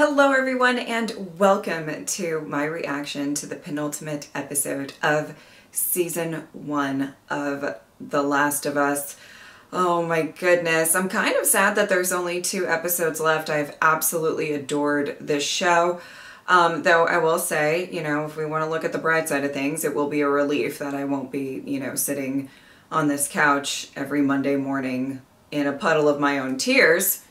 Hello everyone and welcome to my reaction to the penultimate episode of season 1 of The Last of Us. Oh my goodness, I'm kind of sad that there's only 2 episodes left. I've absolutely adored this show. Though I will say, you know, if we want to look at the bright side of things, it will be a relief that I won't be, you know, sitting on this couch every Monday morning in a puddle of my own tears.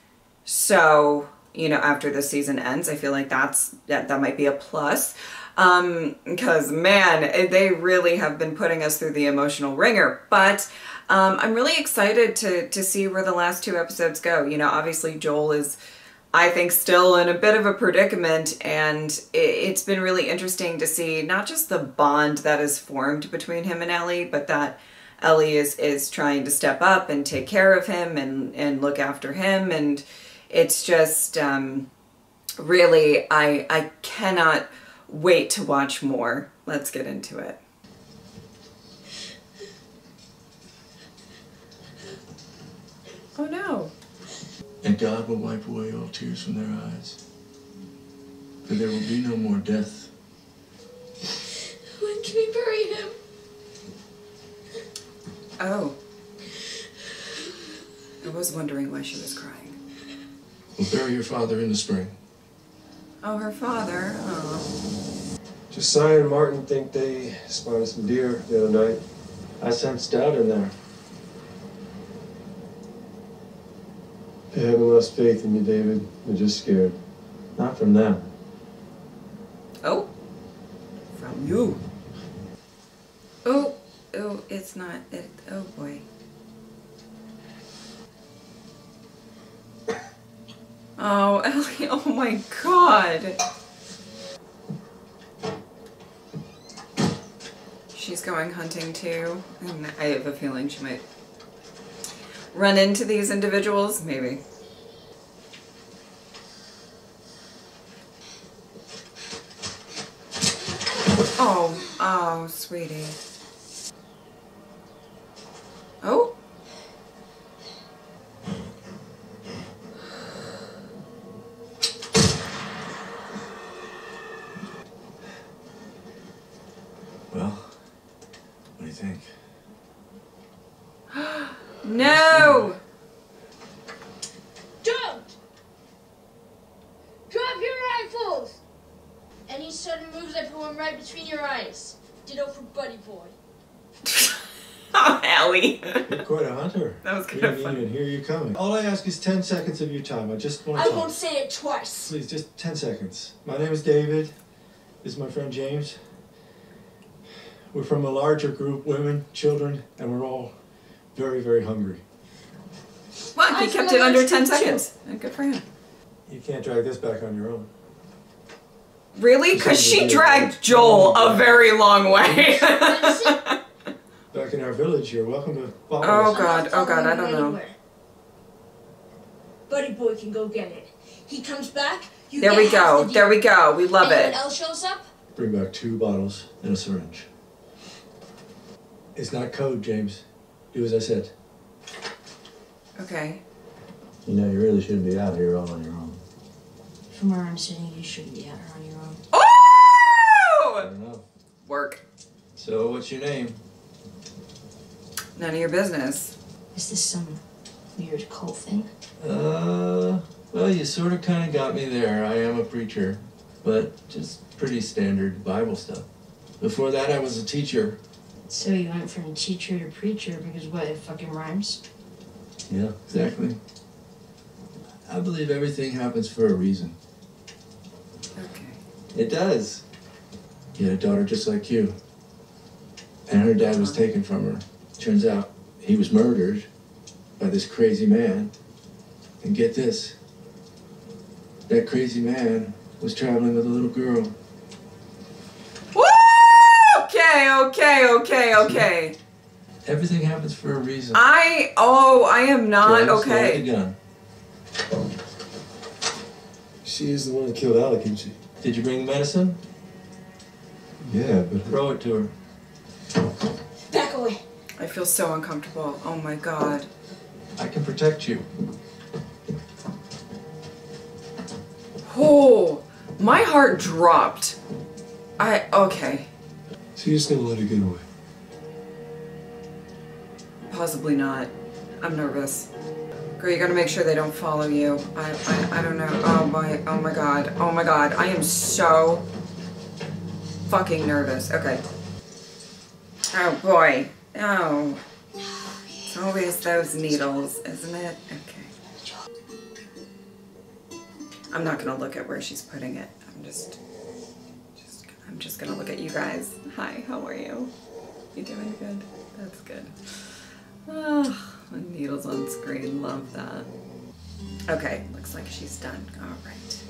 So, you know, after the season ends, I feel like that might be a plus. Because man, they really have been putting us through the emotional ringer. But I'm really excited to see where the last 2 episodes go. You know, obviously Joel is, I think, still in a bit of a predicament, and it's been really interesting to see not just the bond that is formed between him and Ellie, but that Ellie is trying to step up and take care of him and look after him. And it's just really, I cannot wait to watch more. Let's get into it. Oh no. And God will wipe away all tears from their eyes. For there will be no more death. When can we bury him? Oh. I was wondering why she was crying. We'll bury your father in the spring. Oh, her father. Oh. Josiah and Martin think they spotted some deer the other night. I sensed doubt in there. They haven't lost faith in you, David. They're just scared. Not from them. Oh. From you. Oh. Oh, it's not. Oh boy. Oh, Ellie, oh my God. She's going hunting too, and I have a feeling she might run into these individuals, maybe. Oh, sweetie. Oh. Well, what do you think? No! Don't! Drop your rifles! Any sudden moves, I put one right between your eyes. Ditto for Buddy Boy. Oh, Ellie. You're quite a hunter. That was We kind of didn't fun. even hear you coming. All I ask is 10 seconds of your time. I just want I to won't say it twice. Please, just 10 seconds. My name is David. This is my friend James. We're from a larger group, women, children, and we're all very, very hungry. What? He I'm kept from it under Alaska 10 too. seconds. Good for him. You can't drag this back on your own. Really? Because she dragged Joel a very long way. Back in our village, you're welcome to follow Oh us. God, oh God, I don't know. Anywhere. Buddy Boy can go get it. He comes back, you There get we half go. the There we deal. go. We love Anyone it. else shows up? Bring back 2 bottles and a syringe. It's not code, James. Do as I said. Okay. You know, you really shouldn't be out here all on your own. From where I'm sitting, you shouldn't be out here on your own. I Oh! don't know. Work. So, what's your name? None of your business. Is this some weird cult thing? Well, you sort of kind of got me there. I am a preacher, but just pretty standard Bible stuff. Before that, I was a teacher. So you went from teacher to preacher because what, it fucking rhymes? Yeah, exactly. I believe everything happens for a reason. Okay. It does. You had a daughter just like you. And her dad was taken from her. Turns out he was murdered by this crazy man. And get this. That crazy man was traveling with a little girl. Woo! Okay. Everything happens for a reason. I am not James, load okay. the gun. She is the one that killed Alec, isn't she? Did you bring the medicine? Yeah, but Throw it to her. Back away. I feel so uncomfortable. Oh my God. I can protect you. Oh, my heart dropped. Okay. So you're just gonna let her get away? Possibly not. I'm nervous. Girl, you gotta make sure they don't follow you. I don't know. Oh my god. Oh my god. I am so fucking nervous. Okay. Oh boy. Oh. It's always those needles, isn't it? Okay. I'm not gonna look at where she's putting it. I'm just gonna look at you guys. Hi, how are you? You doing good? That's good. Oh, needles on screen, love that. Okay, looks like she's done. All right.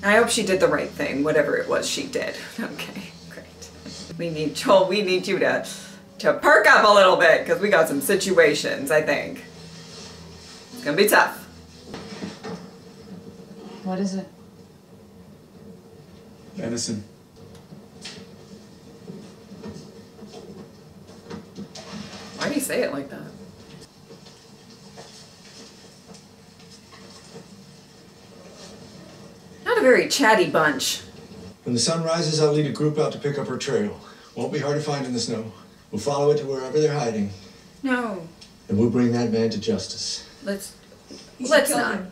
I hope she did the right thing, whatever it was she did. Okay, great. We need, Joel, we need you to perk up a little bit, because we got some situations, I think. It's gonna be tough. What is it? Venison. Why do you say it like that? Not a very chatty bunch. When the sun rises, I'll lead a group out to pick up her trail. Won't be hard to find in the snow. We'll follow it to wherever they're hiding. No. And we'll bring that man to justice. Let's You should not. kill him.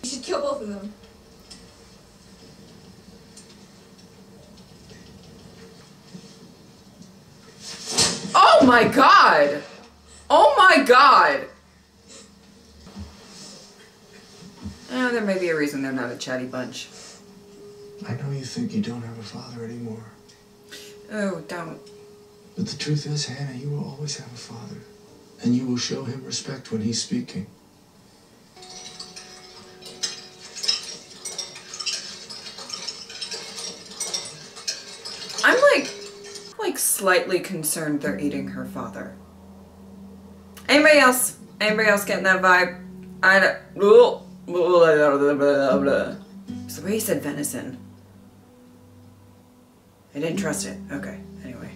You should kill both of them. Oh my god! Oh my god! Oh, there may be a reason they're not a chatty bunch. I know you think you don't have a father anymore. Oh, don't. But the truth is, Hannah, you will always have a father. And you will show him respect when he's speaking. I'm like slightly concerned they're eating her father. Anybody else? Anybody else getting that vibe? I don't. So the way he said venison. I didn't trust it. Okay, anyway.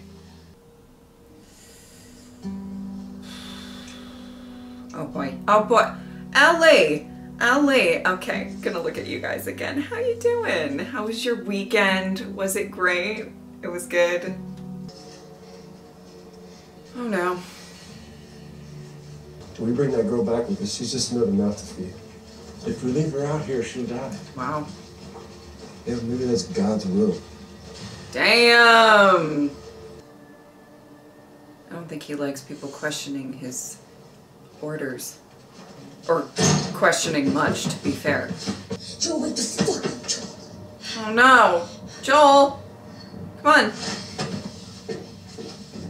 Oh boy. Oh boy. Ellie! Ellie! Okay, gonna look at you guys again. How you doing? How was your weekend? Was it great? It was good? Oh no. Do we bring that girl back with us? She's just another mouth to feed. If we leave her out here, she'll die. Wow. Yeah, maybe that's God's will. Damn! I don't think he likes people questioning his orders. Or questioning much, to be fair. Joel, wake the fuck up, Joel. Oh no! Joel! Come on!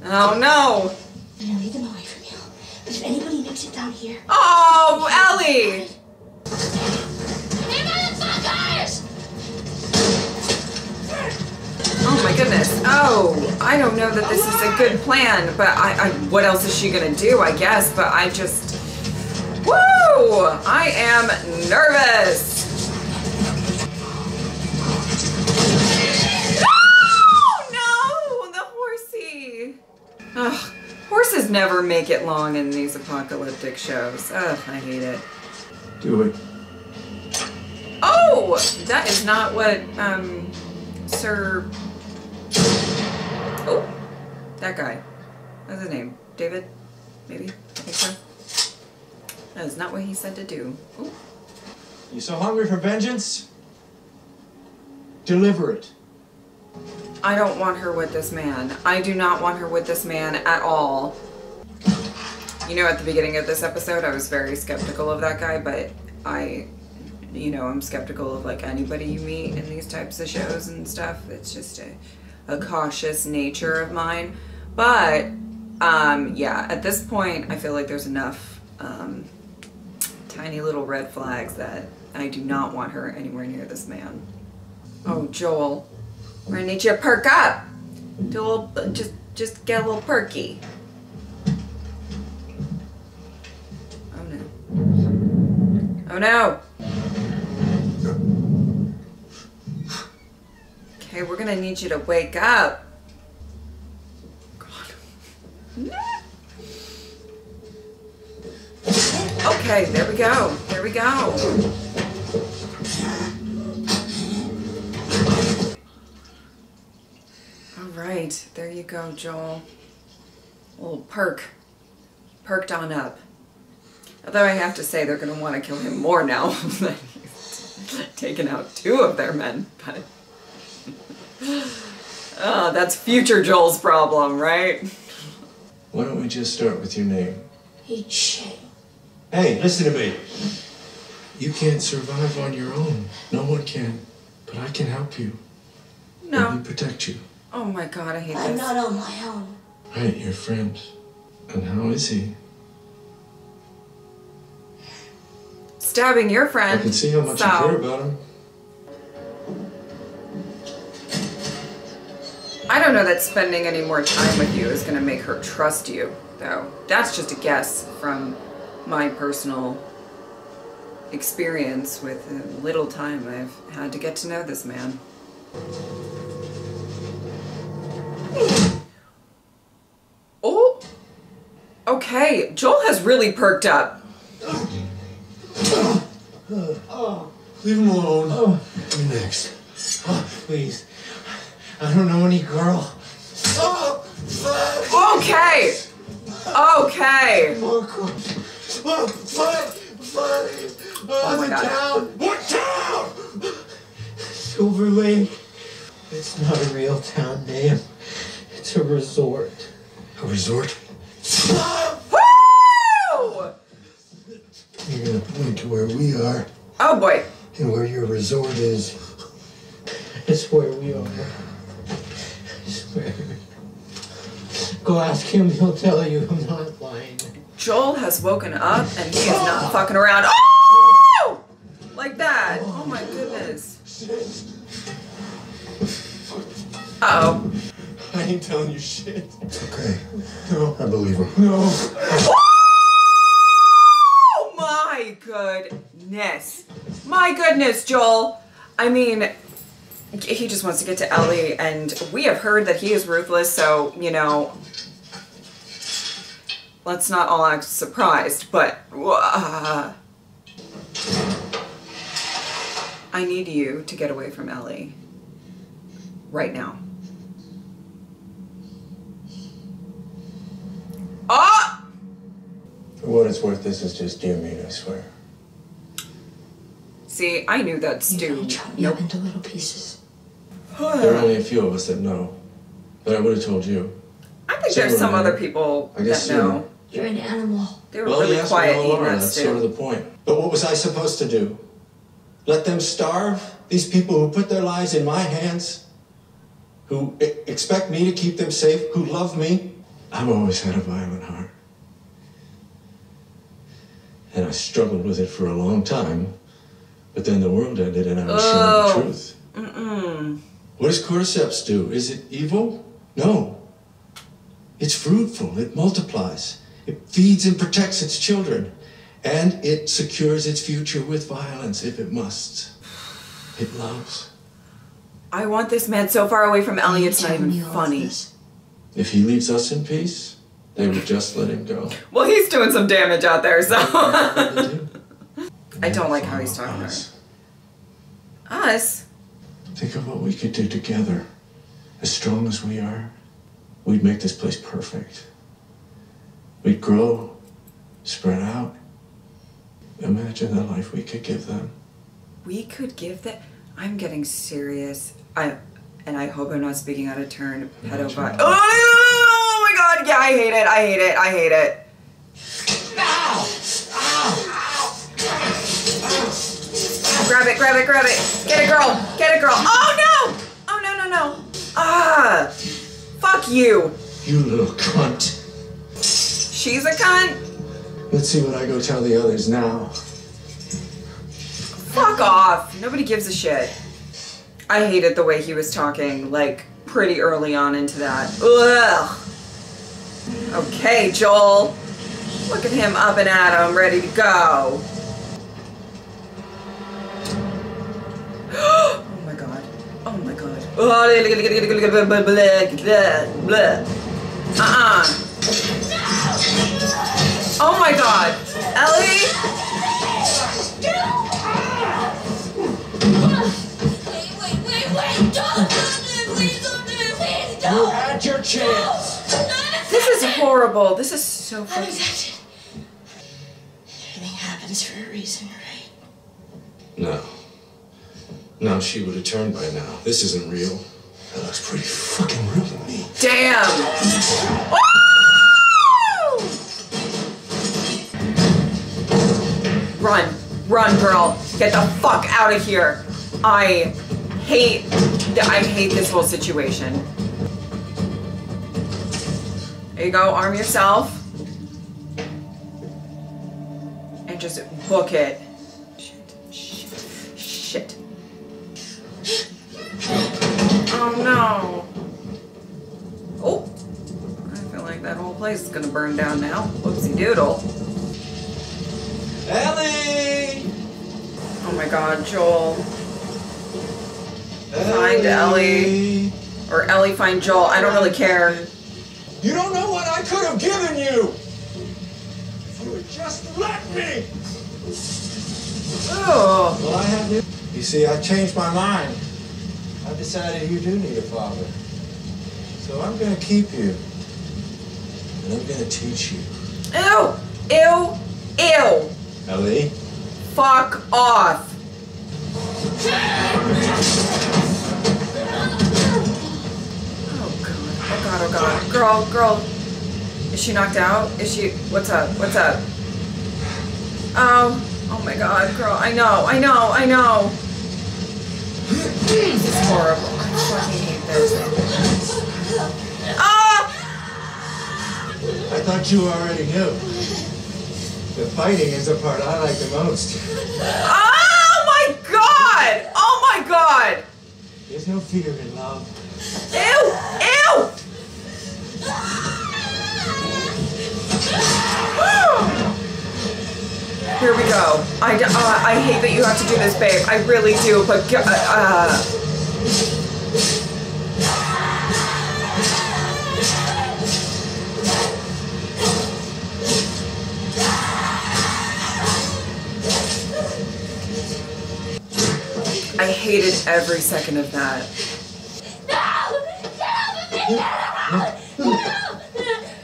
Oh no! I'm gonna lead them away from you. But if anybody makes it down here... Oh, Ellie! Hey, motherfuckers! Oh my goodness. Oh, I don't know that this is a good plan, but what else is she gonna do, I guess, but I just... Woo! I am nervous! Oh no! The horsey! Ugh, horses never make it long in these apocalyptic shows. Ugh, I hate it. Do it. Oh! That is not what, Sir... Oh! That guy. What's his name? David? Maybe? I think so. That is not what he said to do. Ooh. You so hungry for vengeance? Deliver it. I don't want her with this man. I do not want her with this man at all. You know, at the beginning of this episode, I was very skeptical of that guy, but you know, I'm skeptical of like anybody you meet in these types of shows and stuff. It's just a cautious nature of mine. But, yeah, at this point, I feel like there's enough, tiny little red flags that I do not want her anywhere near this man. Oh, Joel, we're gonna need you to perk up. Do a little, just get a little perky. Oh no. Oh no. Okay, we're gonna need you to wake up. God. Okay, there we go. There we go. right, there you go, Joel. A little perked on up. Although I have to say they're going to want to kill him more now that he's taken out 2 of their men. But oh, that's future Joel's problem, right? Why don't we just start with your name? Eat shit. Hey, listen to me. You can't survive on your own. No one can. But I can help you. No. Let me protect you. Oh my god, I hate I'm this. not on my own. Right, you're friends. And how is he? Stabbing your friend. I can see how much you care about him. I don't know that spending any more time with you is going to make her trust you, though. That's just a guess from my personal experience with the little time I've had to get to know this man. Oh! Okay, Joel has really perked up. Leave him alone. You're next. Please. I don't know any girl. Okay! Okay! Oh my God. What town? Silver Lake. It's not a real town name. It's a resort. A resort? Woo! You're gonna point to where we are Oh boy. and where your resort is. It's where we are. I swear. Go ask him, he'll tell you I'm not lying. Joel has woken up and he is not fucking around. Oh! Like that. Oh my goodness. Uh-oh. I ain't telling you shit. It's okay. No. I believe him. No. Oh my goodness. My goodness, Joel. I mean, he just wants to get to Ellie, and we have heard that he is ruthless, so, you know, let's not all act surprised, but I need you to get away from Ellie right now. Ah! For what it's worth, this is just dear meat, I swear. See, I knew that You're stew. gonna chop me up into little pieces. There are only a few of us that know. But I would have told you. I think there's some other people I guess that know. sooner. You're an animal. They were really yes, quiet we all eating are. that That's stew. sort of the point. But what was I supposed to do? Let them starve? These people who put their lives in my hands? Who expect me to keep them safe? Who love me? I've always had a violent heart. And I struggled with it for a long time. But then the world ended and I was shown the truth. What does cordyceps do? Is it evil? No. It's fruitful. It multiplies. It feeds and protects its children. And it secures its future with violence if it must. It loves. I want this man so far away from Ellie, it's not Tell even me all of funny. this. If he leaves us in peace, they would just let him go. Well, he's doing some damage out there, so. They do. I don't like how he's talking to her. Us. Us? Think of what we could do together. As strong as we are, we'd make this place perfect. We'd grow, spread out. Imagine the life we could give them. We could give that. I'm getting serious. And I hope I'm not speaking out of turn. Pedophile. Oh my god! Yeah, I hate it. I hate it. I hate it. Grab it! Grab it! Grab it! Get it, girl! Get it, girl! Oh no! Oh no! No! No! Ah! Fuck you! You little cunt. She's a cunt. Let's see what I go tell the others now. Fuck off. Nobody gives a shit. I hated the way he was talking, like, pretty early on into that. Ugh. Okay, Joel. Look at him up and at him, ready to go. Oh my god. Oh my god. Oh my god. Ellie? Wait, don't do it, please don't do it, please don't. your chance. This is horrible. This is so fucking... Everything happens for a reason, right? No. No, she would have turned by now. This isn't real. That looks pretty fucking real to me. Damn! Run. Run, girl. Get the fuck out of here. I hate this whole situation. There you go. Arm yourself. And just book it. Shit. Oh no. Oh. I feel like that whole place is gonna burn down now. Whoopsie doodle. Ellie! Oh my god, Joel. Find Ellie. Or Ellie find Joel. I don't really care. You don't know what I could have given you! If you would just let me! Oh. Well, I have you. You see, I changed my mind. I decided you do need a father. So I'm gonna keep you. And I'm gonna teach you. Ew. Ew. Ew. Ellie? Fuck off. Oh god. Oh god. Girl. Is she knocked out? Is she... What's up? Oh my god, girl. I know. This is horrible. I fucking hate this. Ah! I thought you already knew. The fighting is the part I like the most. Oh my god! There's no fear in love. Ew! Here we go. I hate that you have to do this, babe. I really do, but I hated every second of that.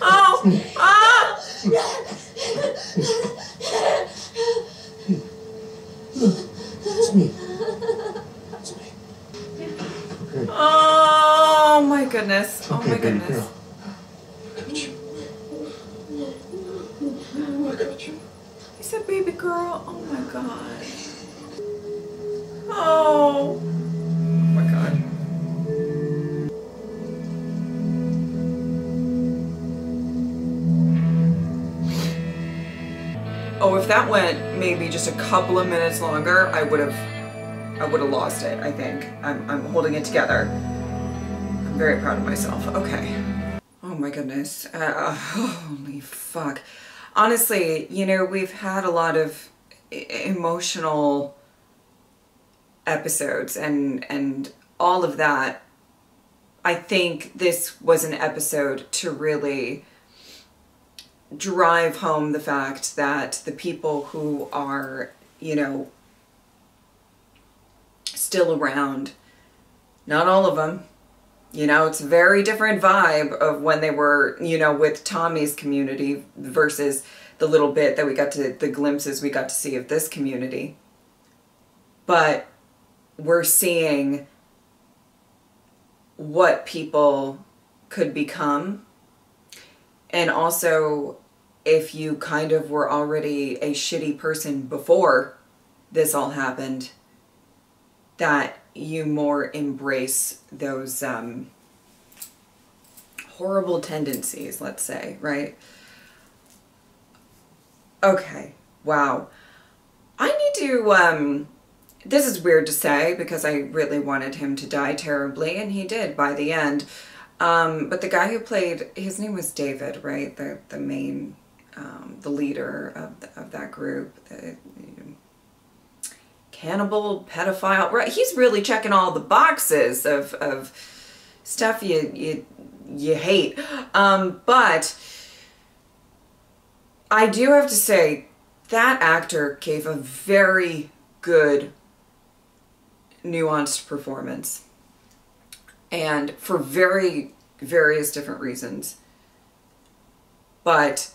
Oh! Ah! It's me. Okay. Oh my goodness. Oh Okay, my baby goodness. girl. I got you. I got you. He said baby girl. Oh my god. Oh my god. Oh, if that went maybe just a couple of minutes longer, I would have lost it, I think. I'm holding it together. I'm very proud of myself. Okay. Oh my goodness. Holy fuck. Honestly, you know, we've had a lot of emotional episodes and all of that. I think this was an episode to really drive home the fact that the people who are, you know, still around, not all of them, you know, it's a very different vibe of when they were, you know, with Tommy's community versus the little bit that we got to, the glimpses we got to see of this community. But we're seeing what people could become. And also, if you kind of were already a shitty person before this all happened, that you more embrace those horrible tendencies, let's say, right? Okay, wow. I need to, this is weird to say because I really wanted him to die terribly, and he did by the end. But the guy who played, his name was David, right? The main, the leader of that group, the cannibal, pedophile, right? He's really checking all the boxes of stuff you hate. But I do have to say that actor gave a very good, nuanced performance. And for very various different reasons. But,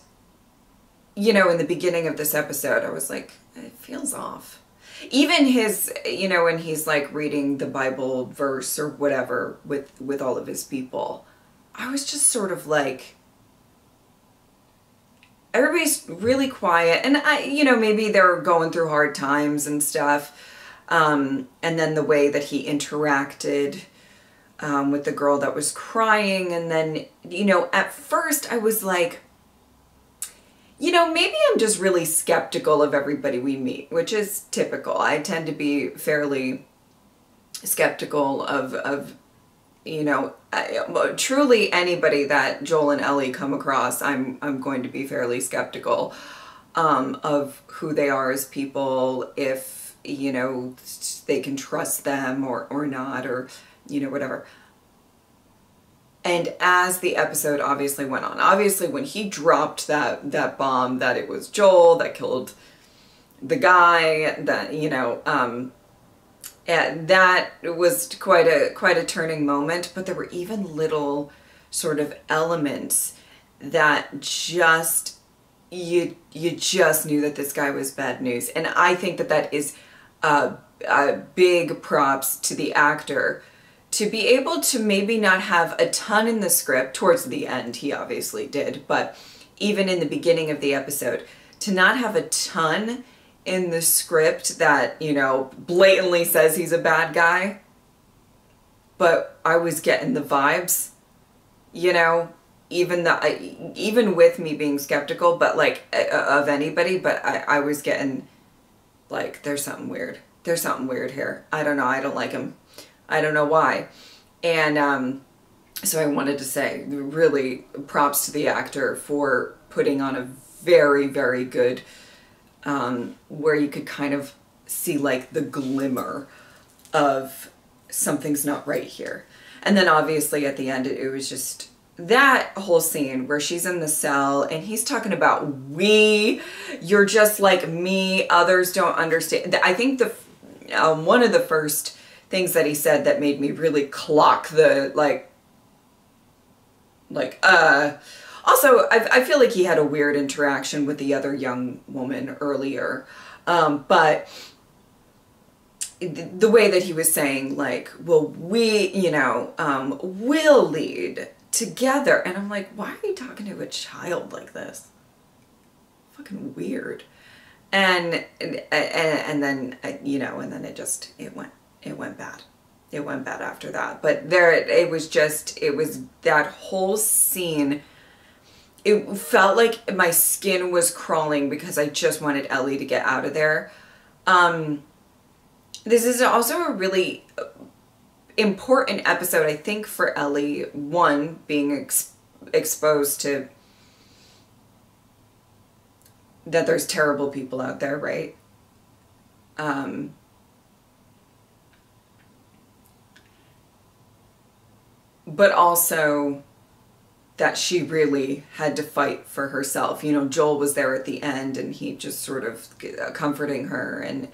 you know, in the beginning of this episode, I was like, it feels off. Even his, you know, when he's like reading the Bible verse or whatever with all of his people, I was just sort of like, everybody's really quiet. And I, you know, maybe they're going through hard times and stuff. And then the way that he interacted with the girl that was crying. And then, you know, at first I was like, you know, maybe I'm just really skeptical of everybody we meet, which is typical. I tend to be fairly skeptical of you know, truly anybody that Joel and Ellie come across. I'm going to be fairly skeptical of who they are as people, if, you know, they can trust them or not, or, you know, whatever. And as the episode obviously went on, obviously when he dropped that bomb that it was Joel that killed the guy, that, you know, that was quite a turning moment. But there were even little sort of elements that just, you just knew that this guy was bad news. And I think that is big props to the actor, to be able to maybe not have a ton in the script. Towards the end, he obviously did, but even in the beginning of the episode, to not have a ton in the script that, you know, blatantly says he's a bad guy. But I was getting the vibes, you know, even with me being skeptical, but like of anybody, but I was getting like, there's something weird. There's something weird here. I don't know. I don't like him. I don't know why. And so I wanted to say really props to the actor for putting on a very, very good, where you could kind of see like the glimmer of something's not right here. And then obviously at the end, it was just that whole scene where she's in the cell and he's talking about you're just like me, others don't understand. I think the one of the first things that he said that made me really clock the also I feel like he had a weird interaction with the other young woman earlier, but the way that he was saying like, well, we, you know, will lead together, and I'm like, why are you talking to a child like this? Fucking weird. And then you know, and then it went bad. It went bad after that. But it was that whole scene. It felt like my skin was crawling because I just wanted Ellie to get out of there. This is also a really important episode, I think, for Ellie. One, being exposed to that there's terrible people out there, right? But also that she really had to fight for herself. You know, Joel was there at the end and he just sort of comforting her, and,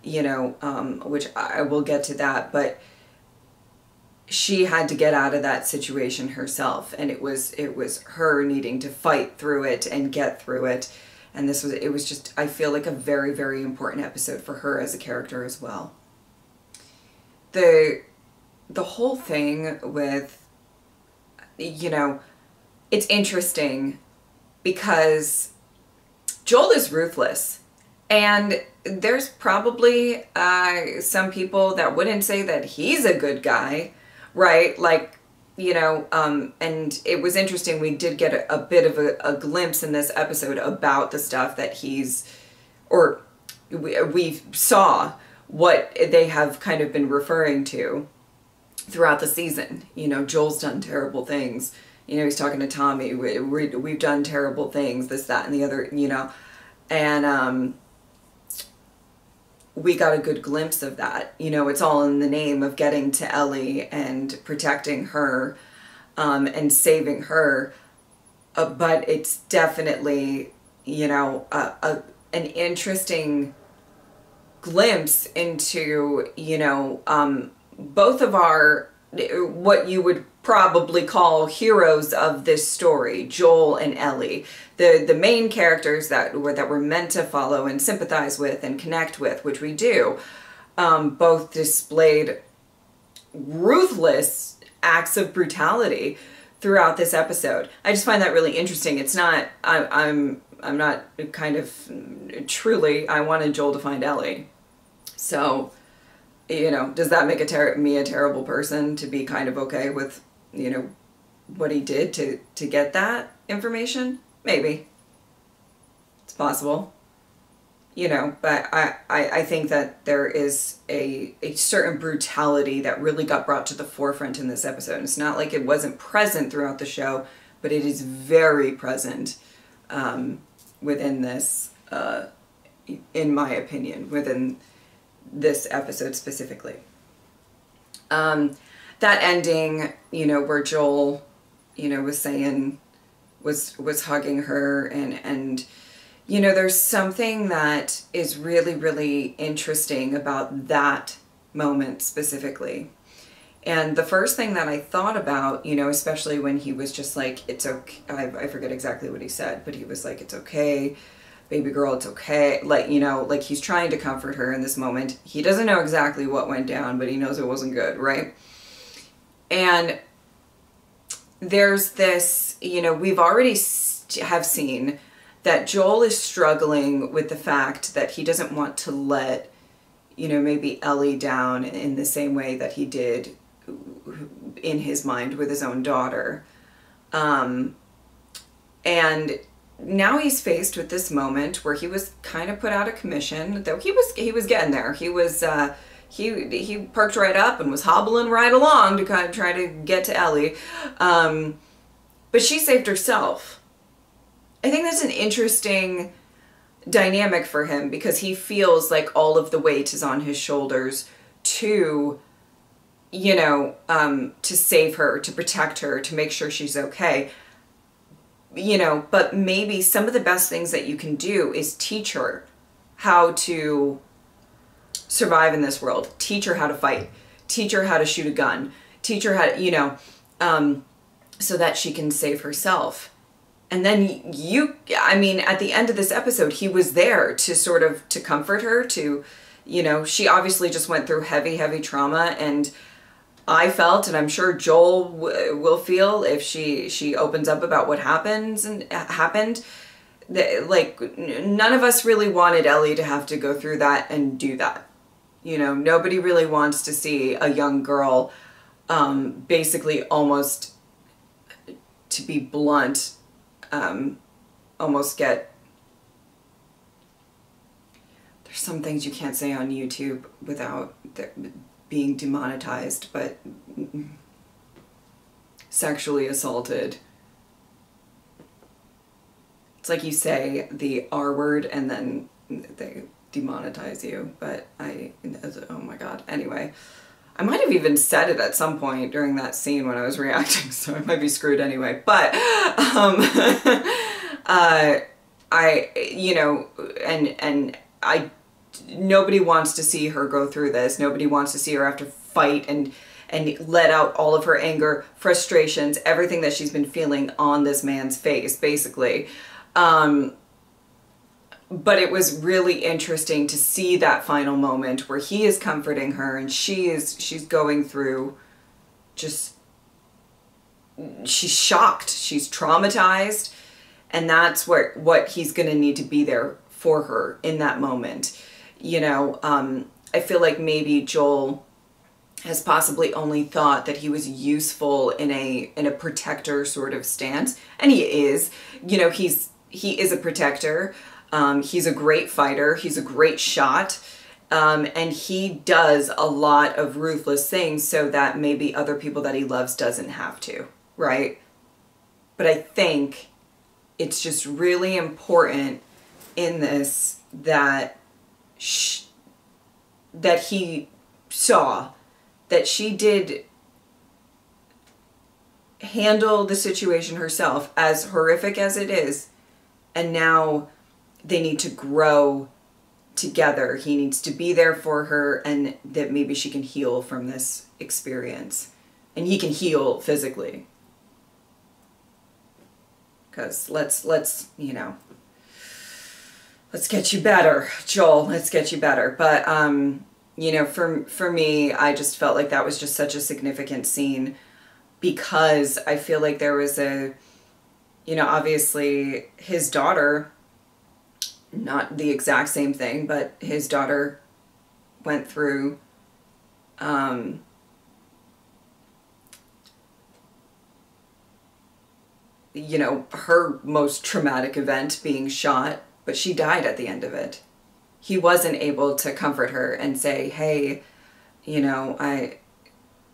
you know, which I will get to that, but she had to get out of that situation herself, and it was her needing to fight through it and get through it. And it was just, I feel like, a very, very important episode for her as a character as well. The whole thing with, you know, it's interesting because Joel is ruthless, and there's probably some people that wouldn't say that he's a good guy, right? Like, you know, and it was interesting. We did get a bit of a glimpse in this episode about the stuff that we saw what they have kind of been referring to throughout the season. You know, Joel's done terrible things. You know, he's talking to Tommy. We've done terrible things, this, that, and the other, you know. And we got a good glimpse of that. You know, it's all in the name of getting to Ellie and protecting her and saving her. But it's definitely, you know, an interesting glimpse into, you know, both of our, what you would probably call heroes of this story, Joel and Ellie. The main characters that we're meant to follow and sympathize with and connect with, which we do, both displayed ruthless acts of brutality throughout this episode. I just find that really interesting. It's not, I'm not kind of truly, I wanted Joel to find Ellie. So, you know, does that make me a terrible person to be kind of okay with, you know, what he did to get that information? Maybe. It's possible. You know, but I think that there is a certain brutality that really got brought to the forefront in this episode. It's not like it wasn't present throughout the show, but it is very present within this, in my opinion, within this episode specifically. That ending, you know, where Joel, you know, was saying, was hugging her, and you know, there's something that is really, really interesting about that moment specifically. And the first thing that I thought about, you know, especially when he was just like, it's okay, I forget exactly what he said, but he was like, it's okay, baby girl, it's okay. Like, you know, like he's trying to comfort her in this moment. He doesn't know exactly what went down, but he knows it wasn't good, right? And there's this, you know, we've already have seen that Joel is struggling with the fact that he doesn't want to let, you know, maybe Ellie down in the same way that he did in his mind with his own daughter. And now he's faced with this moment where he was kind of put out of commission, though he was getting there. He was, he perked right up and was hobbling right along to kind of try to get to Ellie. But she saved herself. I think that's an interesting dynamic for him, because he feels like all of the weight is on his shoulders to, you know, to save her, to protect her, to make sure she's okay. You know, but maybe some of the best things that you can do is teach her how to survive in this world, teach her how to fight, teach her how to shoot a gun, teach her how to, you know, so that she can save herself. And then I mean, at the end of this episode, he was there to sort of, to comfort her, to, you know, she obviously just went through heavy, heavy trauma, and I felt, and I'm sure Joel will feel if she opens up about what happened, that, like, none of us really wanted Ellie to have to go through that and do that. You know, nobody really wants to see a young girl, basically almost, to be blunt, almost get, there's some things you can't say on YouTube without being demonetized, but sexually assaulted. It's like you say the R word and then they demonetize you, but oh my god, anyway. I might have even said it at some point during that scene when I was reacting, so I might be screwed anyway. But, you know, and nobody wants to see her go through this. Nobody wants to see her have to fight and let out all of her anger, frustrations, everything that she's been feeling on this man's face, basically. But it was really interesting to see that final moment where he is comforting her and she's going through just, she's shocked, she's traumatized, and that's what he's going to need to be there for her in that moment. You know, I feel like maybe Joel has possibly only thought that he was useful in a protector sort of stance, and he is. You know, he is a protector. He's a great fighter. He's a great shot. And he does a lot of ruthless things so that maybe other people that he loves doesn't have to, right? But I think it's just really important in this that that he saw that she did handle the situation herself, as horrific as it is, and now they need to grow together. He needs to be there for her, and that maybe she can heal from this experience. and he can heal physically. Because let's you know, let's get you better, Joel. Let's get you better. But you know, for me, I just felt like that was just such a significant scene, because I feel like there was a, you know, obviously his daughter, not the exact same thing, but his daughter went through you know, her most traumatic event, being shot, but she died at the end of it. He wasn't able to comfort her and say, hey, you know,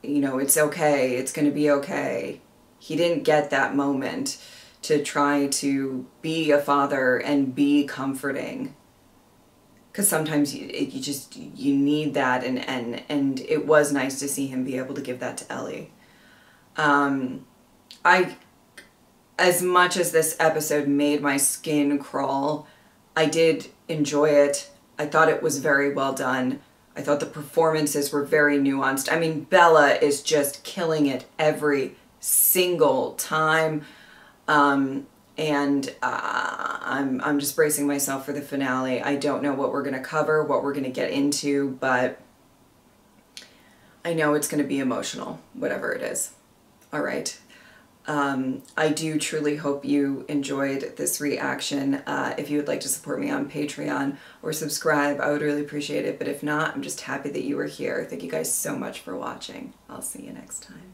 it's okay, it's going to be okay. He didn't get that moment to try to be a father and be comforting. Because sometimes you need that, and it was nice to see him be able to give that to Ellie. As much as this episode made my skin crawl, I did enjoy it. I thought it was very well done. I thought the performances were very nuanced. I mean, Bella is just killing it every single time. I'm just bracing myself for the finale. I don't know what we're going to cover, what we're going to get into, but I know it's going to be emotional, whatever it is. All right. I do truly hope you enjoyed this reaction. If you would like to support me on Patreon or subscribe, I would really appreciate it. But if not, I'm just happy that you were here. Thank you guys so much for watching. I'll see you next time.